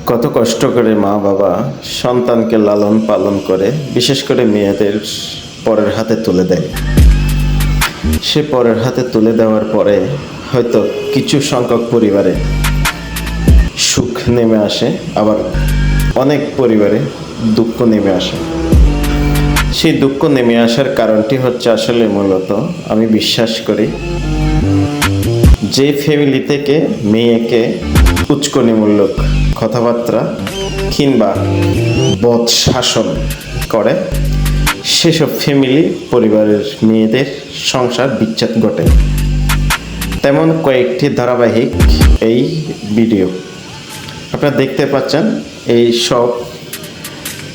কত কষ্ট করে মা বাবা সন্তানকে লালন পালন করে, বিশেষ করে মেয়েদের পরের হাতে তুলে দেয়। সে পরের হাতে তুলে দেওয়ার পরে হয়তো কিছু সংখ্যক পরিবারে সুখ নেমে আসে, আবার অনেক পরিবারে দুঃখ নেমে আসে। সেই দুঃখ নেমে আসার কারণটি হচ্ছে আসলে মূলত আমি বিশ্বাস করি, যে ফ্যামিলি থেকে মেয়েকে উস্কানিমূলক কথাবার্তা কিংবা বদ শাসন করে, সেসব ফ্যামিলি পরিবারের মেয়েদের সংসার বিচ্ছেদ ঘটে। তেমন কয়েকটি ধারাবাহিক এই ভিডিও আপনারা দেখতে পাচ্ছেন। এই সব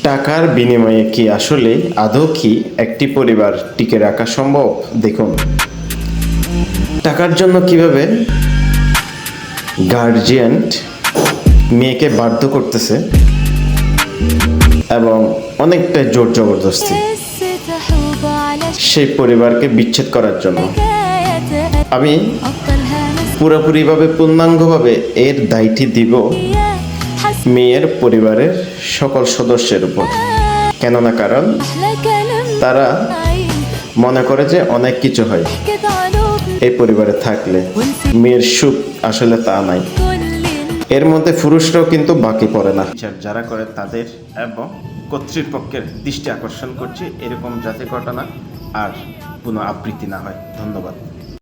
টাকার বিনিময়ে কি আসলে আদৌ কি একটি পরিবার টিকে রাখা সম্ভব? দেখুন, টাকার জন্য কিভাবে গার্জিয়ান মেয়েকে বাধ্য করতেছে এবং অনেকটা জোর জবরদস্তি সেই পরিবারকে বিচ্ছেদ করার জন্য। আমি পুরোপুরিভাবে পূর্ণাঙ্গভাবে এর দায়টি দিব মেয়ের পরিবারের সকল সদস্যের উপর। কেননা কারণ তারা মনে করে যে অনেক কিছু হয় এই পরিবারে থাকলে, মেয়ের সুখ আসলে তা নাই। এর মধ্যে পুরুষরাও কিন্তু বাকি পড়ে না। যারা করে তাদের এবং কর্তৃপক্ষের দৃষ্টি আকর্ষণ করছে এরকম যাতে ঘটনা আর পুনঃ আবৃত্তি না হয়। ধন্যবাদ।